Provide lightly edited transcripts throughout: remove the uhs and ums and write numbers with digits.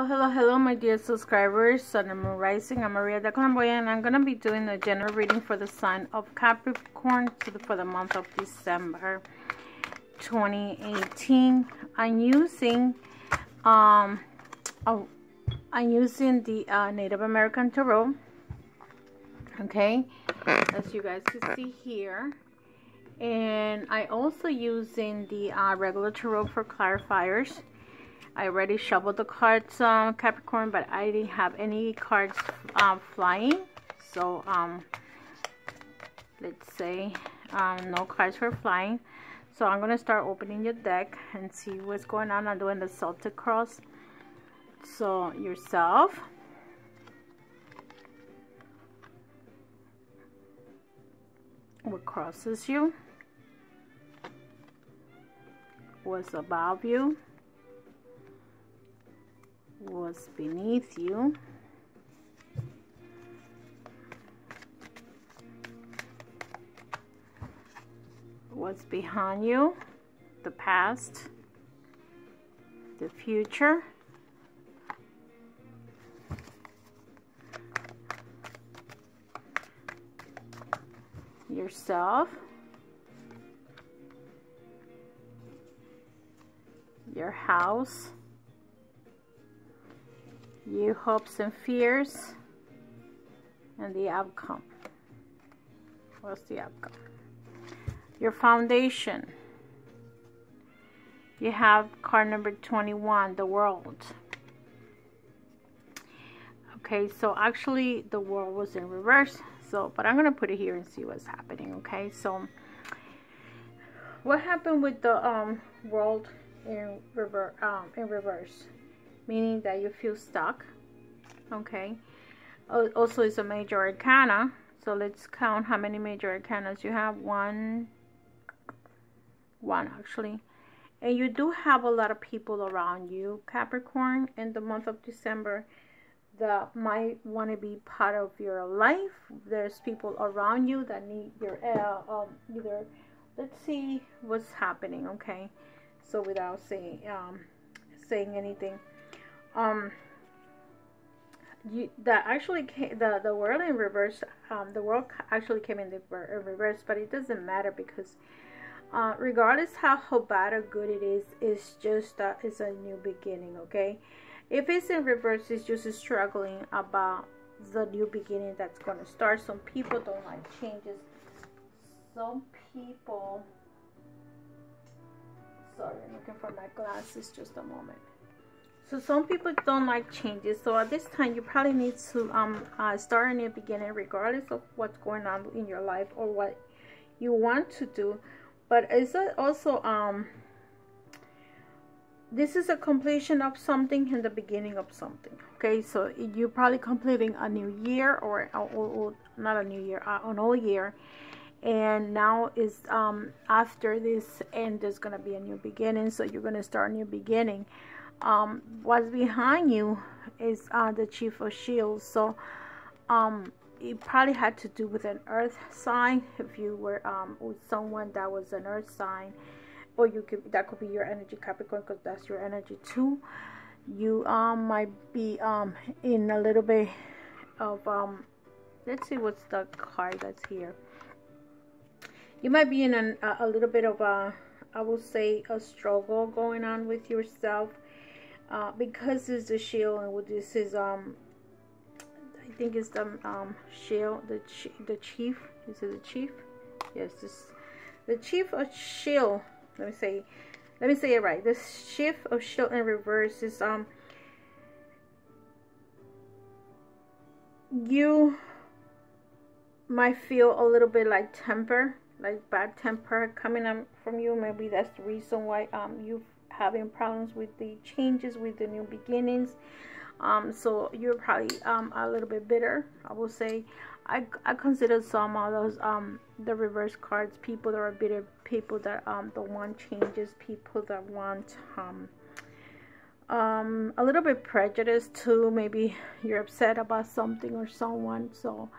Hello, my dear subscribers. Sun and Moon Rising. I'm Maria the Clairvoyant, and I'm going to be doing a general reading for the sign of Capricorn for the month of December 2018. I'm using the Native American Tarot. Okay, as you guys can see here, and I also using the regular tarot for clarifiers. I already shuffled the cards, Capricorn, but I didn't have any cards flying. So, let's say no cards for flying. So I'm going to start opening your deck and see what's going on. I'm doing the Celtic cross. So, yourself. What crosses you? What's above you? What's beneath you? What's behind you? The past, the future, yourself, your house, your hopes and fears, and the outcome. What's the outcome? Your foundation. You have card number 21, the world. Okay, so actually the world was in reverse. So, but I'm gonna put it here and see what's happening. Okay, so what happened with the world in reverse? Meaning that you feel stuck. Okay, also it's a major arcana, so let's count how many major arcanas you have. One actually, and you do have a lot of people around you, Capricorn, in the month of December that might want to be part of your life. There's people around you that need your either, let's see what's happening. Okay, so without saying anything, the world in reverse, the world actually came in reverse, but it doesn't matter because regardless how bad or good it is, it's just it's a new beginning. Okay, if it's in reverse, it's just struggling about the new beginning that's going to start. Some people don't like changes. Some people, sorry, I'm looking for my glasses, just a moment. So some people don't like changes. So at this time, you probably need to start a new beginning, regardless of what's going on in your life or what you want to do. But it's also this is a completion of something and the beginning of something. Okay, so you're probably completing a new year or not a new year, an old year. And now is after this end, there's gonna be a new beginning. So you're gonna start a new beginning. What's behind you is the Chief of Shields. So it probably had to do with an earth sign. If you were with someone that was an earth sign, or that could be your energy, Capricorn, because that's your energy too. You might be in a little bit of let's see what's the card that's here. You might be in a little bit of I will say a struggle going on with yourself. Because it's the shield, and this is I think it's the shield, the chief. Is it the chief? Yes, this the Chief of Shield. Let me say it right. The Chief of Shield in reverse is you might feel a little bit like bad temper coming up from you. Maybe that's the reason why you having problems with the changes, with the new beginnings. So you're probably a little bit bitter, I will say. I consider some of those the reverse cards people that are bitter, people that don't want changes, people that want a little bit prejudiced too. Maybe you're upset about something or someone. So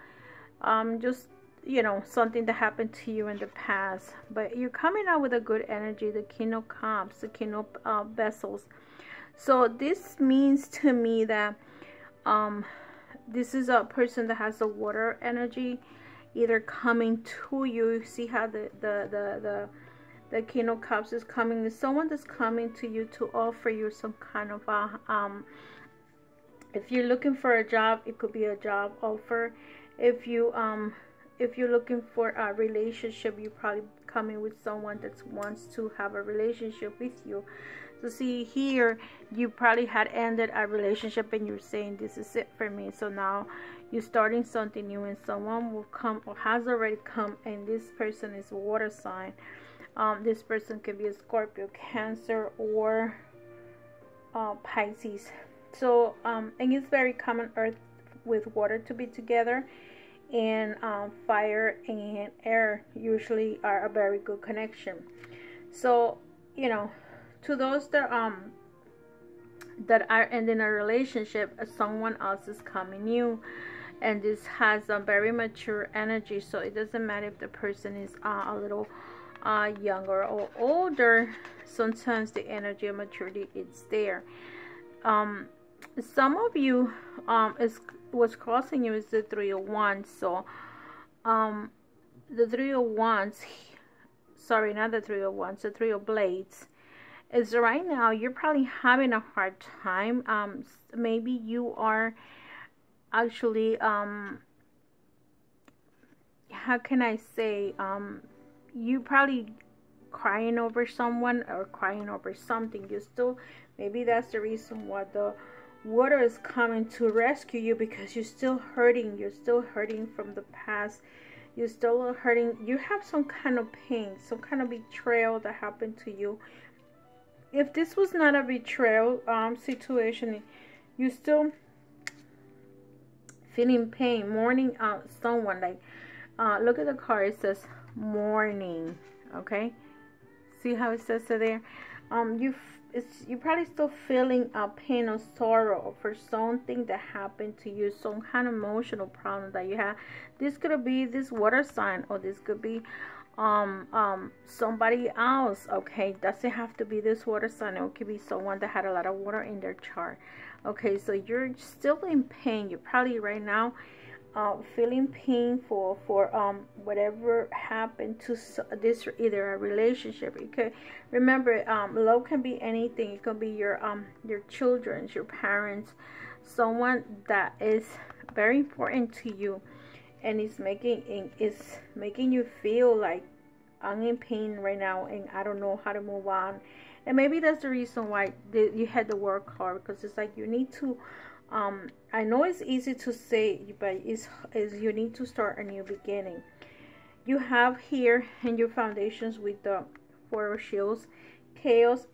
just, you know, something that happened to you in the past, but you're coming out with a good energy. The King of Cups, the King of Vessels. So this means to me that this is a person that has a water energy, either coming to you. You see how the King of Cups is coming. It's someone that's coming to you to offer you some kind of a if you're looking for a job, it could be a job offer. If you're looking for a relationship, you're probably coming with someone that wants to have a relationship with you. So see here, you probably had ended a relationship and you're saying this is it for me. So now you're starting something new, and someone will come or has already come, and this person is a water sign. This person could be a Scorpio, Cancer, or Pisces. So and it's very common earth with water to be together, and fire and air usually are a very good connection. So you know, to those that are ending a relationship, someone else is coming new, and this has a very mature energy. So it doesn't matter if the person is a little younger or older. Sometimes the energy of maturity is there. Some of you what's crossing you is the 3 of Wands. So the 3 of Wands, sorry, not the 3 of Wands, the 3 of Blades, is right now you're probably having a hard time. Maybe you are actually how can I say, you probably crying over someone or crying over something. You still, maybe that's the reason why the water is coming to rescue you, because you're still hurting. You're still hurting from the past. You're still hurting. You have some kind of pain, some kind of betrayal that happened to you. If this was not a betrayal situation, you still feeling pain, mourning someone. Like look at the card, it says mourning. Okay, see how it says it there? You're probably still feeling a pain or sorrow for something that happened to you, some kind of emotional problem that you have. This could be this water sign, or this could be somebody else. Okay, doesn't have to be this water sign. It could be someone that had a lot of water in their chart. Okay, so you're still in pain. You're probably right now feeling pain for whatever happened to this, either a relationship. You could remember, love can be anything. It could be your children, your parents, someone that is very important to you, and it's making you feel like I'm in pain right now and I don't know how to move on. And maybe that's the reason why you had to work hard, because it's like you need to I know it's easy to say, but is you need to start a new beginning. You have here in your foundations with the 4 of Shields, chaos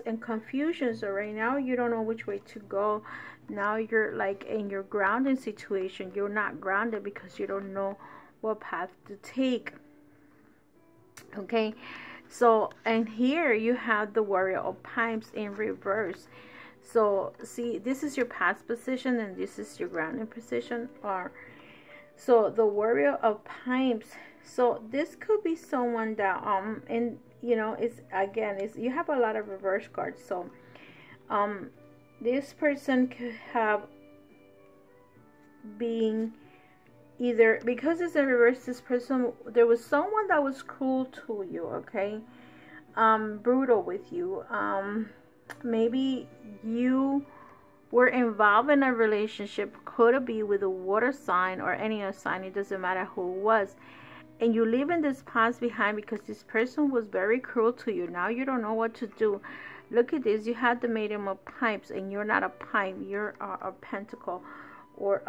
and confusion. So right now you don't know which way to go. Now you're like in your grounding situation. You're not grounded because you don't know what path to take. Okay, so and here you have the Warrior of Pipes in reverse. So see, this is your past position and this is your grounding position. Or so the Warrior of Pipes, so this could be someone that and you know, it's again, it's, you have a lot of reverse cards. So this person could have been either, because it's a reverse, this person, there was someone that was cruel to you, okay, brutal with you. Maybe you were involved in a relationship, could be with a water sign or any other sign, it doesn't matter who it was, and you leave in this past behind because this person was very cruel to you. Now you don't know what to do. Look at this, you had the Maiden of Pipes, and you're not a pipe, you're a pentacle or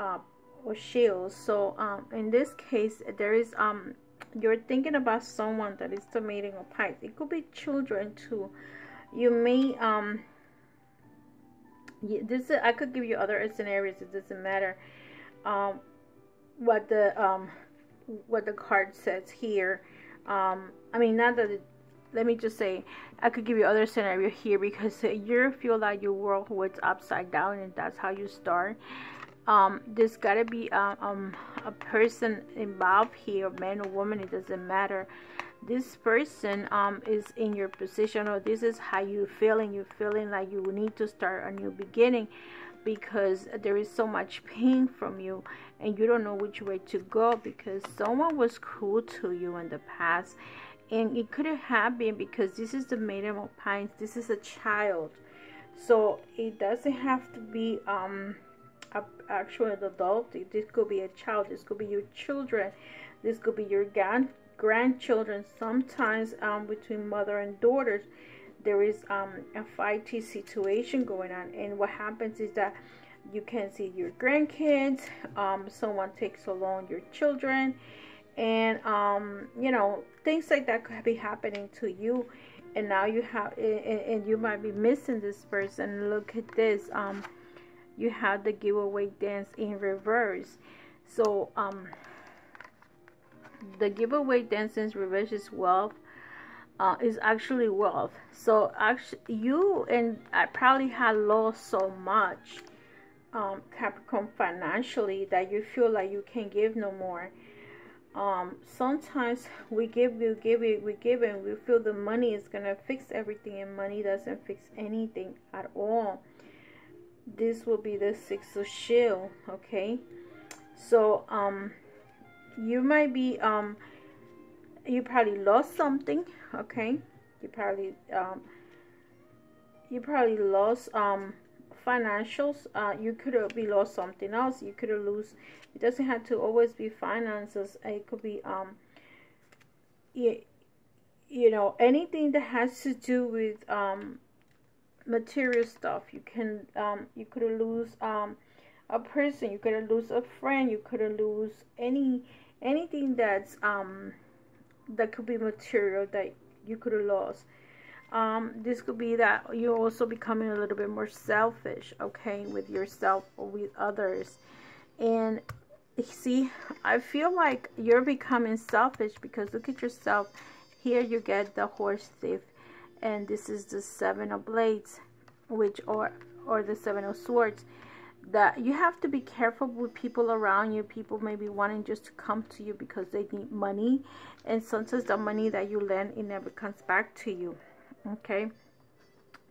shield. So in this case, there is you're thinking about someone that is the Maiden of Pipes. It could be children too. You may this is, I could give you other scenarios, it doesn't matter what the card says here. I mean, not that let me just say, I could give you other scenario here, because you feel like your world was upside down and that's how you start. There's gotta be a person involved here, man or woman, it doesn't matter, this person is in your position, or this is how you're feeling like you need to start a new beginning, because there is so much pain from you and you don't know which way to go, because someone was cruel to you in the past. And it could have happened because this is the Maiden of Pines. This is a child, so it doesn't have to be actual adult. This could be a child, this could be your children, this could be your grandchildren. Sometimes between mother and daughters there is a fighty situation going on, and what happens is that you can see your grandkids, someone takes along your children, and you know, things like that could be happening to you, and now you have and you might be missing this person. Look at this, you have the giveaway dance in reverse. So the giveaway dance in reverse is wealth, is actually wealth. So actually you and I probably had lost so much, Capricorn, financially, that you feel like you can't give no more. Sometimes we give, and we feel the money is gonna fix everything, and money doesn't fix anything at all. This will be the Six of Shield. Okay, so you might be you probably lost something. Okay, you probably lost financials. You could have lost something else. You could have lost. It doesn't have to always be finances. It could be you know, anything that has to do with material stuff. You can you could have lose a person. You could have lose a friend. You could have lose anything that's that could be material that you could have lost. This could be that you're also becoming a little bit more selfish, okay, with yourself or with others. And see, I feel like you're becoming selfish because look at yourself. Here you get the Horse Thief, and this is the Seven of Blades, which or the Seven of Swords. That you have to be careful with people around you. People may be wanting just to come to you because they need money, and sometimes the money that you lend, it never comes back to you. Okay,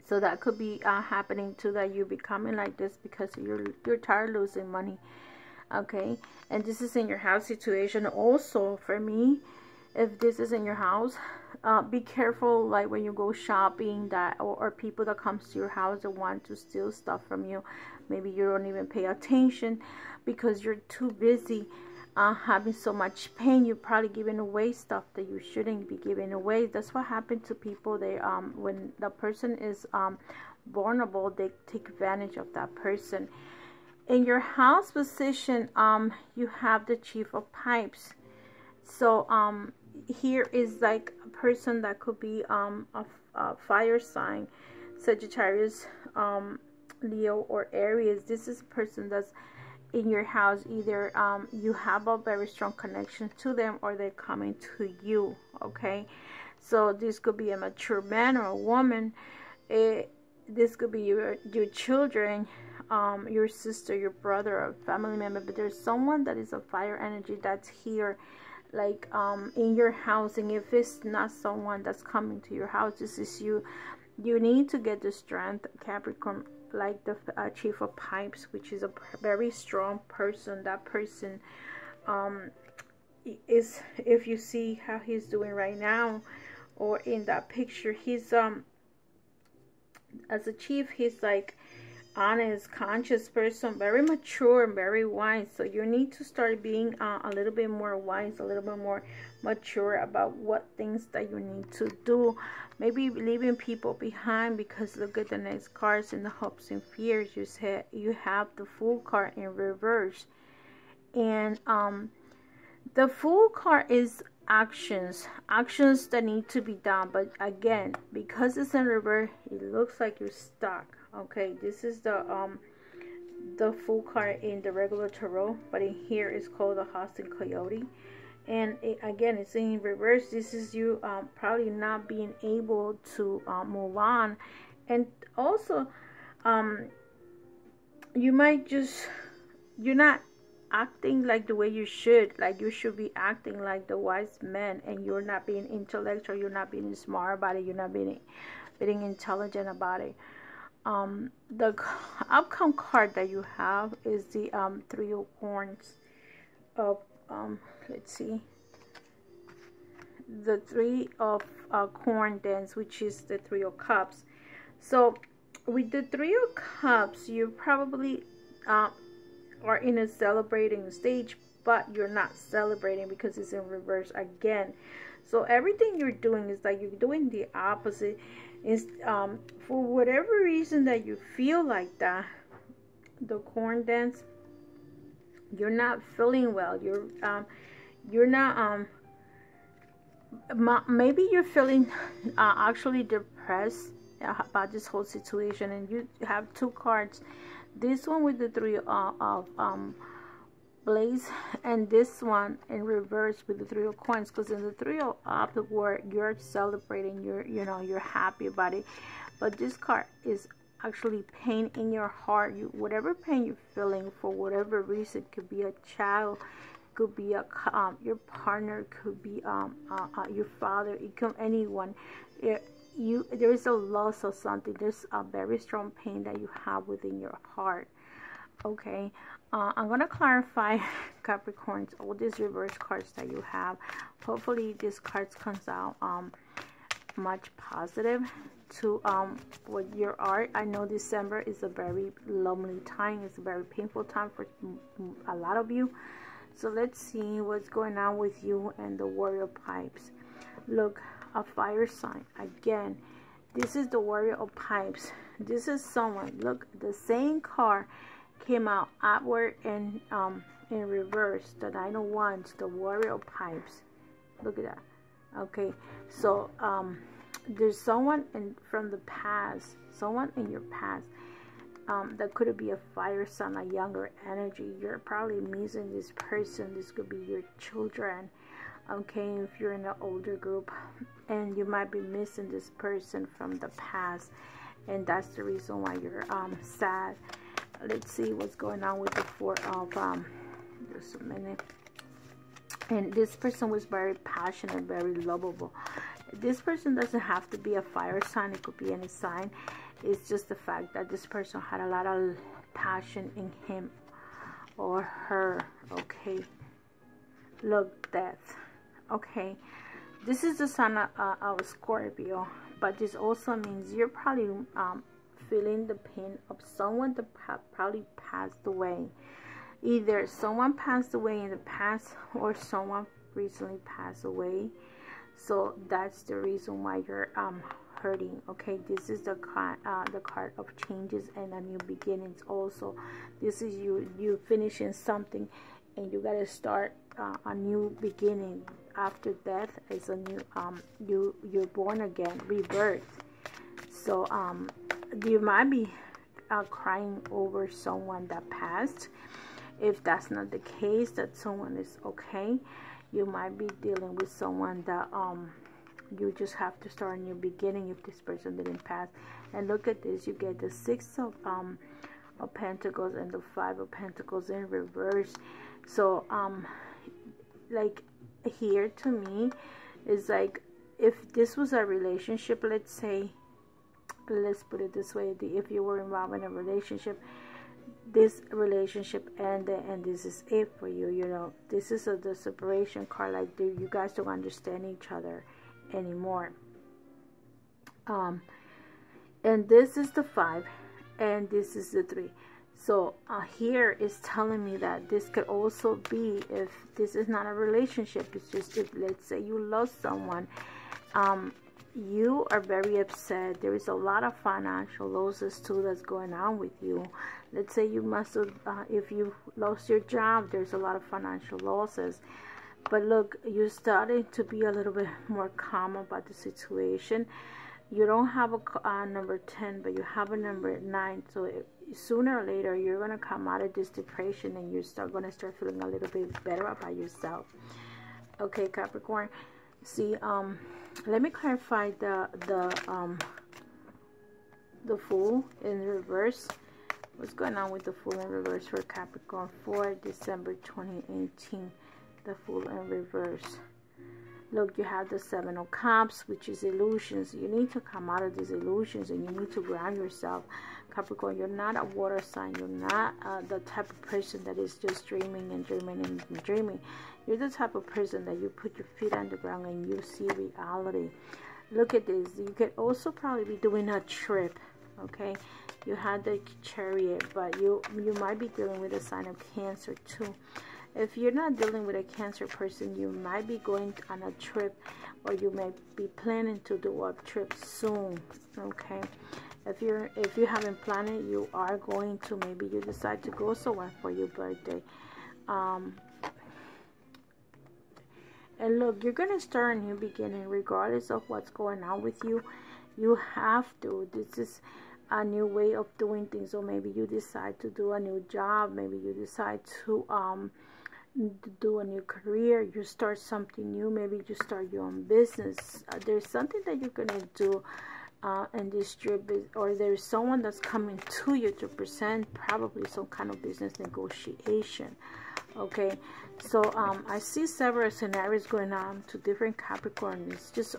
so that could be happening too, that you're becoming like this because you're tired of losing money. Okay, and this is in your house situation also. For me, if this is in your house, be careful, like when you go shopping, that or people that comes to your house that want to steal stuff from you. Maybe you don't even pay attention because you're too busy having so much pain. You're probably giving away stuff that you shouldn't be giving away. That's what happened to people. They when the person is vulnerable, they take advantage of that person. In your house position, you have the Chief of Pipes. So here is like a person that could be a fire sign, Sagittarius, Leo, or Aries. This is a person that's in your house. Either you have a very strong connection to them, or they're coming to you. Okay, so this could be a mature man or a woman. This could be your children, your sister, your brother, or family member. But there's someone that is a fire energy that's here, like in your house. And if it's not someone that's coming to your house, this is you. You need to get the strength, Capricorn, like the Chief of Pipes, which is a very strong person. That person is, if you see how he's doing right now, or in that picture, he's as a chief, he's like honest, conscious person, very mature and very wise. So you need to start being a little bit more wise, a little bit more mature about what things that you need to do. Maybe leaving people behind, because look at the next cards in the hopes and fears. You have the Fool card in reverse, and the Fool card is actions that need to be done. But again, because it's in reverse, it looks like you're stuck. Okay, this is the Fool card in the regular tarot, but in here it's called the Horse and Coyote. And again, it's in reverse. This is you probably not being able to move on. And also you might just, you're not acting like the way you should. Like you should be acting like the wise man, and you're not being intellectual, you're not being smart about it, you're not being intelligent about it. The outcome card that you have is the Three of Wands of let's see, the Three of Wands, which is the Three of Cups. So with the Three of Cups, you probably are in a celebrating stage, but you're not celebrating because it's in reverse again. So everything you're doing is like you're doing the opposite. Is for whatever reason that you feel like that, the corn dance, you're not feeling well. You're not maybe you're feeling actually depressed about this whole situation, and you have two cards. This one with the Three of Blades, and this one in reverse with the Three of Coins. Because in the Three of the Word, you're celebrating, you're happy about it, but this card is actually pain in your heart. Whatever pain you're feeling for whatever reason, could be a child, could be your partner, could be your father, it could anyone. There is a loss of something. There's a very strong pain that you have within your heart. Okay, I'm gonna clarify, Capricorns, all these reverse cards that you have. Hopefully this cards comes out much positive to what your art. I know December is a very lonely time. It's a very painful time for a lot of you. So let's see what's going on with you and the Warrior of Pipes. Look, a fire sign again. This is the Warrior of Pipes. This is someone. Look, the same card came out outward and in reverse. The Nine of Wands, the Warrior of Pipes. Look at that. Okay, so there's someone from the past, someone in your past that could be a fire sign, a younger energy. You're probably missing this person. This could be your children. Okay, if you're in an older group, and you might be missing this person from the past, and that's the reason why you're sad. Let's see what's going on with the Four of just a minute. And this person was very passionate, very lovable. This person doesn't have to be a fire sign. It could be any sign. It's just the fact that this person had a lot of passion in him or her. Okay, look, death. Okay, this is the sign of Scorpio, but this also means you're probably feeling the pain of someone that probably passed away. Either someone passed away in the past or someone recently passed away. So that's the reason why you're hurting. Okay, this is the card of changes and a new beginnings. Also, this is you finishing something, and you gotta start a new beginning. After death is a new you're born again, rebirth. So you might be crying over someone that passed. If that's not the case, that someone is okay, you might be dealing with someone that you just have to start a new beginning if this person didn't pass. And look at this, you get the Six of Pentacles and the Five of Pentacles in reverse. So like here to me is like, if this was a relationship, let's say, let's put it this way, if you were involved in a relationship, this relationship ended and this is it for you, you know. This is the separation card, like you guys don't understand each other anymore. And this is the 5 and this is the 3. So here is telling me that this could also be, if this is not a relationship, it's just, if let's say you lost someone, you are very upset. There is a lot of financial losses too that's going on with you. Let's say you must have, if you lost your job, there's a lot of financial losses. But look, you're starting to be a little bit more calm about the situation. You don't have a number 10, but you have a number 9. So sooner or later, you're going to come out of this depression and you're going to start feeling a little bit better about yourself. Okay, Capricorn. See, let me clarify the Fool in reverse. What's going on with the Fool in reverse for Capricorn for December 2018? The Fool in reverse. Look, you have the Seven of Cups, which is illusions. You need to come out of these illusions and you need to ground yourself. Capricorn, you're not a water sign. You're not the type of person that is just dreaming and dreaming and dreaming. You're the type of person that you put your feet on the ground and you see reality. Look at this. You could also probably be doing a trip, okay? You had the Chariot, but you might be dealing with a sign of Cancer too. If you're not dealing with a Cancer person, you might be going on a trip, or you may be planning to do a trip soon, okay? If you haven't planned it, you are going to. Maybe you decide to go somewhere for your birthday. And look, you're going to start a new beginning regardless of what's going on with you. You have to. This is a new way of doing things. Or maybe you decide to do a new job. Maybe you decide to do a new career. You start something new. Maybe you start your own business. There's something that you're going to do in this trip, or there's someone that's coming to you to present probably some kind of business negotiation. Okay, so I see several scenarios going on to different Capricorn. It's just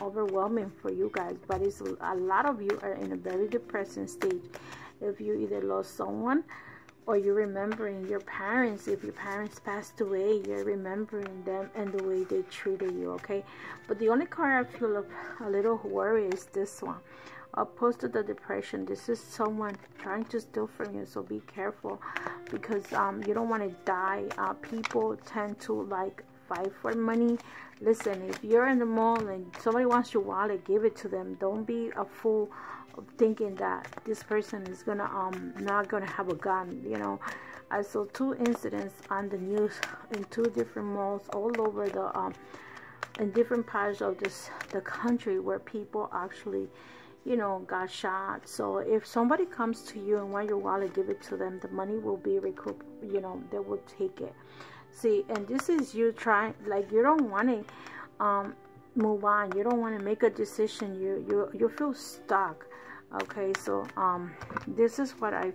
overwhelming for you guys, but it's a lot of you are in a very depressing stage. If you either lost someone, or you're remembering your parents. If your parents passed away, you're remembering them and the way they treated you, okay? But the only card I feel a little worried is this one. Opposed to the depression, this is someone trying to steal from you, so be careful, because you don't want to die. People tend to like fight for money. Listen, if you're in the mall and somebody wants your wallet, give it to them. Don't be a fool of thinking that this person is gonna not gonna have a gun. You know, I saw 2 incidents on the news in 2 different malls all over the in different parts of the country, where people actually, you know, got shot. So if somebody comes to you and want your wallet, give it to them. The money will be recouped. You know, they will take it. See, and this is you trying, like, you don't want to move on. You don't want to make a decision. You feel stuck. Okay, so this is what I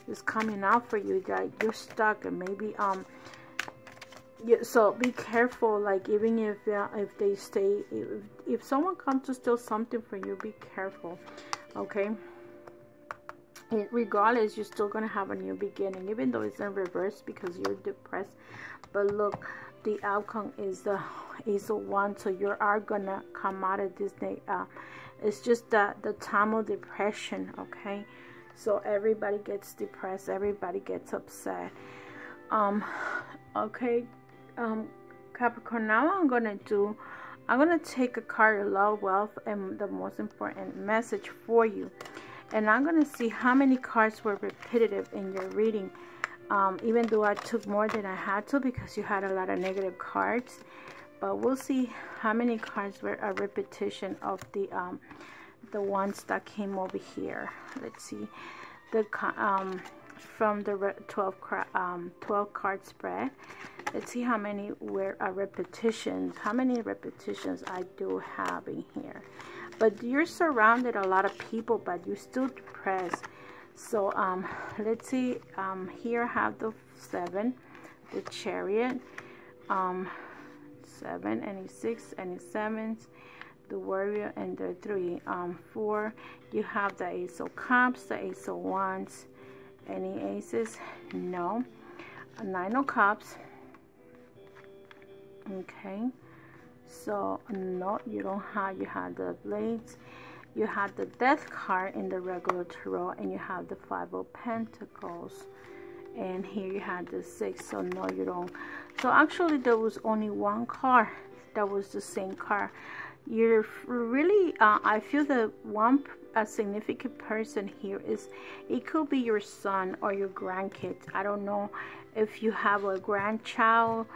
is coming out for you, guys. You're stuck, and maybe so be careful. Like, even if they stay, if someone comes to steal something from you, be careful. Okay, and regardless, you're still gonna have a new beginning, even though it's in reverse because you're depressed. But look, the outcome is the Ace of Wands, so you are gonna come out of this day. It's just the time of depression, okay? So everybody gets depressed, everybody gets upset. Okay, Capricorn, now I'm gonna take a card of love, wealth, and the most important message for you. And I'm gonna see how many cards were repetitive in your reading. Even though I took more than I had to because you had a lot of negative cards. But we'll see how many cards were a repetition of the ones that came over here. Let's see, from the 12 card spread. Let's see how many were repetitions. How many repetitions I do have in here. But you're surrounded a lot of people, but you're still depressed. So let's see. Here I have the 7, the Chariot. 7, any 6, any 7s, the Warrior, and the 3. 4, you have the Ace of Cups, the Ace of Wands. Any aces? No. 9 of Cups. Okay, so no, you don't have. You have the Blades, you have the Death card in the regular tarot, and you have the 5 of Pentacles. And here you had the 6, so no, you don't. So actually there was only 1 card that was the same card. You're really I feel that a significant person here is, it could be your son or your grandkids. I don't know if you have a grandchild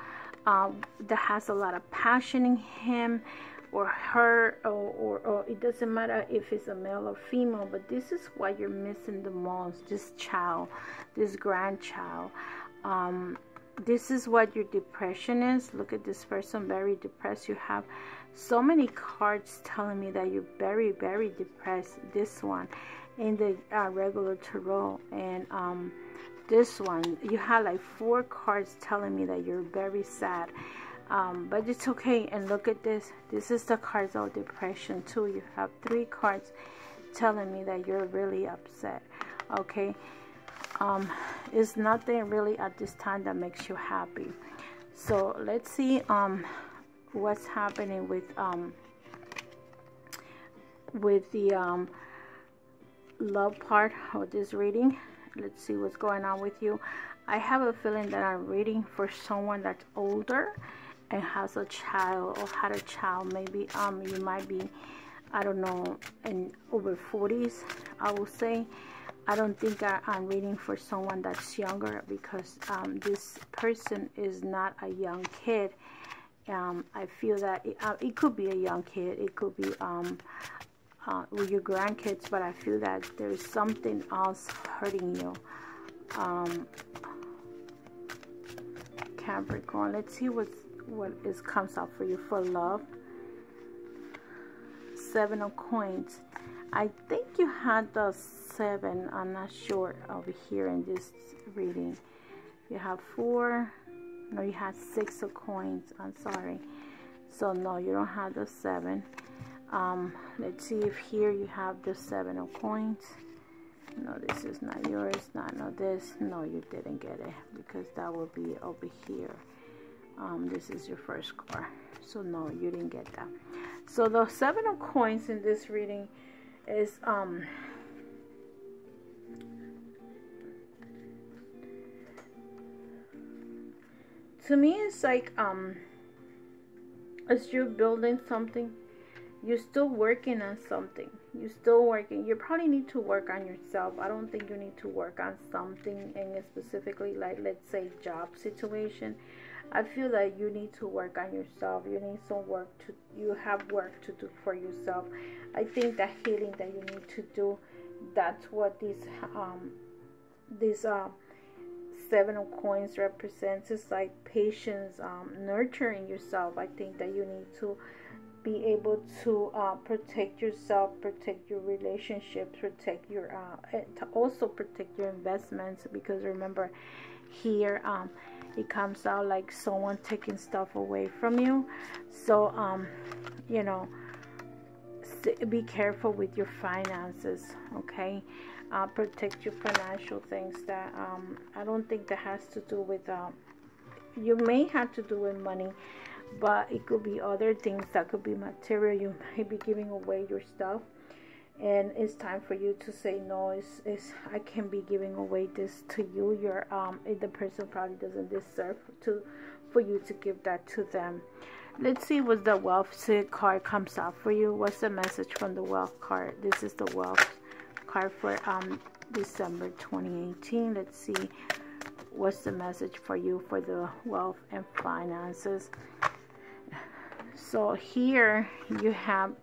that has a lot of passion in him or her, or it doesn't matter if it's a male or female, but this is what you're missing the most, this child, this grandchild. This is what your depression is. Look at this person, very depressed. You have so many cards telling me that you're very, very depressed. This one, in the regular tarot. And this one, you have like 4 cards telling me that you're very sad, but it's okay. And look at this. This is the cards of depression too. You have 3 cards telling me that you're really upset. Okay, it's nothing really at this time that makes you happy. So let's see what's happening with the love part of this reading. Let's see what's going on with you. I have a feeling that I'm reading for someone that's older and has a child, or had a child. Maybe you might be, I don't know, in over 40s, I will say. I don't think I'm reading for someone that's younger, because this person is not a young kid. I feel that it could be a young kid. It could be with your grandkids, but I feel that there's something else hurting you. Capricorn, let's see what comes up for you for love. 7 of Coins. I think you had the 7. I'm not sure over here in this reading. You have 4. No, you had 6 of Coins. I'm sorry. So no, you don't have the 7. Let's see if here you have the 7 of Coins. No, this is not yours. No, this. No, you didn't get it, because that will be over here. This is your first card. So no, you didn't get that. So the 7 of Coins in this reading is to me, it's like as you're building something, you're still working on something. You're still working. You probably need to work on yourself. I don't think you need to work on something, and specifically, like, let's say, job situation. I feel like you need to work on yourself. You need some work to, you have work to do for yourself. I think that healing that you need to do, that's what this 7 of Coins represents. It's like patience, nurturing yourself. I think that you need to be able to protect yourself, protect your relationships, protect your to also protect your investments, because remember here it comes out like someone taking stuff away from you. So you know, be careful with your finances, okay? Protect your financial things. That I don't think that has to do with you may have to do with money, but it could be other things. That could be material. You might be giving away your stuff, and it's time for you to say no. It's I can't be giving away this to you. You're the person probably doesn't deserve for you to give that to them. Let's see what the Wealth card comes out for you. What's the message from the Wealth card? This is the Wealth card for December 2018. Let's see what's the message for you for the wealth and finances. So here you have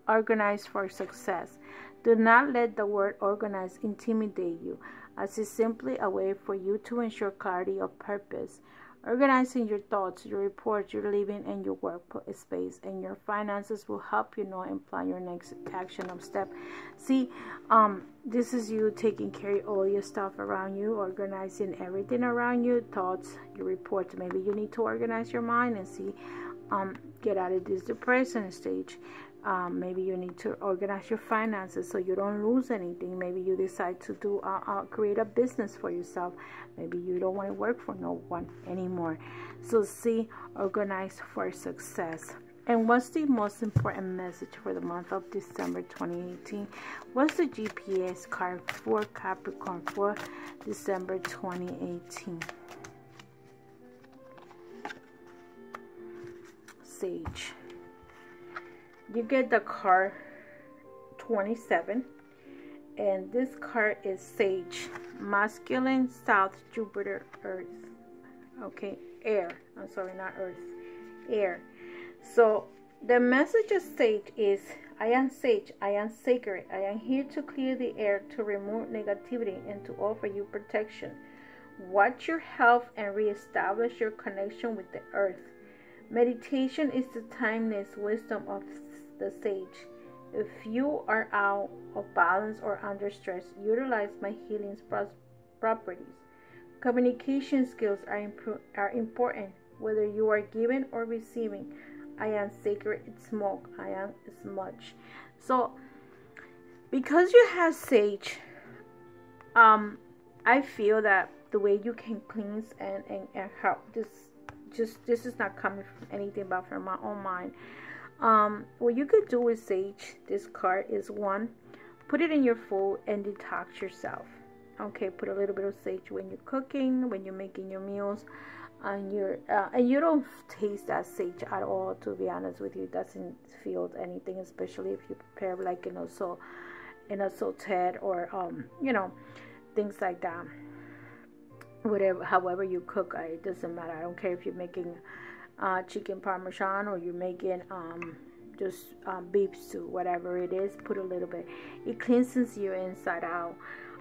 organized for success. Do not let the word organize intimidate you, as it's simply a way for you to ensure clarity of purpose. Organizing your thoughts, your reports, your living, and your work space and your finances will help you know and plan your next action of step. See, this is you taking care of all your stuff around you, organizing everything around you, thoughts, your reports. Maybe you need to organize your mind and see, get out of this depression stage. Maybe you need to organize your finances so you don't lose anything. Maybe you decide to do create a business for yourself. Maybe you don't want to work for no one anymore. So see, organize for success. And what's the most important message for the month of December 2018? What's the GPS card for Capricorn for December 2018? Sage. You get the card 27, and this card is Sage, masculine, South, Jupiter, Earth. Okay, air. I'm sorry, not Earth, air. So the message of Sage is, I am Sage, I am sacred, I am here to clear the air, to remove negativity, and to offer you protection. Watch your health and reestablish your connection with the earth. Meditation is the timeless wisdom of the sage. If you are out of balance or under stress, utilize my healing properties. Communication skills are important, whether you are giving or receiving. I am sacred smoke. I am smudge. So, because you have sage, I feel that the way you can cleanse and help this is not coming from anything but from my own mind. What you could do with sage, this card, is one, put it in your food and detox yourself. Okay, put a little bit of sage when you're cooking, when you're making your meals, and you don't taste that sage at all. To be honest with you, it doesn't feel anything, especially if you prepare like in a sauteed or things like that. Whatever, however you cook, it doesn't matter. I don't care if you're making chicken parmesan or you're making just beef stew, whatever it is. Put a little bit. It cleanses you inside out.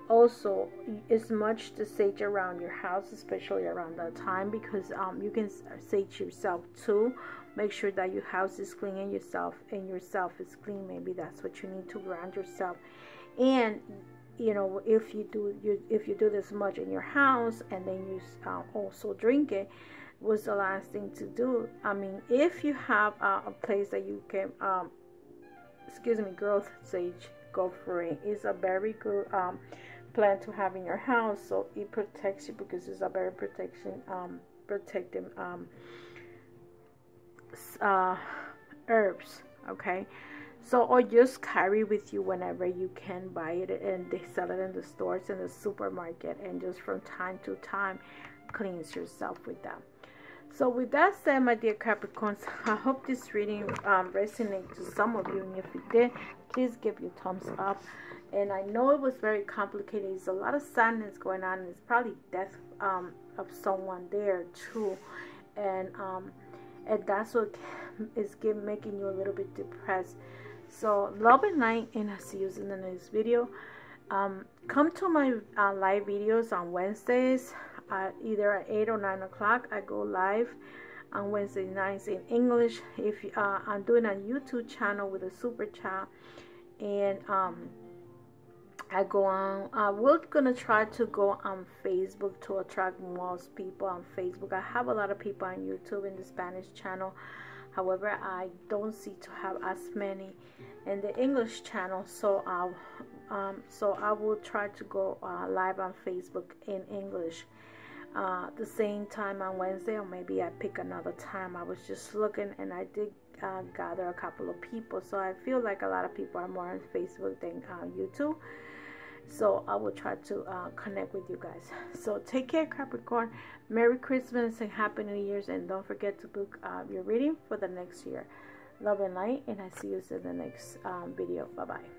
Also, it's much the sage around your house, especially around that time, because you can sage yourself too. Make sure that your house is clean and yourself is clean. Maybe that's what you need to ground yourself. And if you do this much in your house and then you also drink it, was the last thing to do. I mean, if you have a place that you can growth sage, go for it. It's a very good plant to have in your house, so it protects you because it's a very protective herbs. Okay, so, or just carry with you whenever you can, buy it, and they sell it in the stores and the supermarket, and just from time to time cleanse yourself with that. So with that said, my dear Capricorns, I hope this reading resonates to some of you, and if it did, please give your thumbs up. And I know it was very complicated. There's a lot of sadness going on, and it's probably death of someone there too, and that's what is making you a little bit depressed. So love and light, and I'll see you in the next video. Come to my live videos on Wednesdays, either at 8 or 9 o'clock. I go live on Wednesday nights in English. If I'm doing a YouTube channel with a super chat, and I go on. We're gonna try to go on Facebook to attract most people on Facebook. I have a lot of people on YouTube in the Spanish channel. However, I don't see to have as many in the English channel. So I will try to go live on Facebook in English the same time on Wednesday, or maybe I pick another time. I was just looking, and I did gather a couple of people. So I feel like a lot of people are more on Facebook than YouTube. So I will try to connect with you guys. So take care, Capricorn. Merry Christmas and Happy New Year's. And don't forget to book your reading for the next year. Love and light. And I see you in the next video. Bye-bye.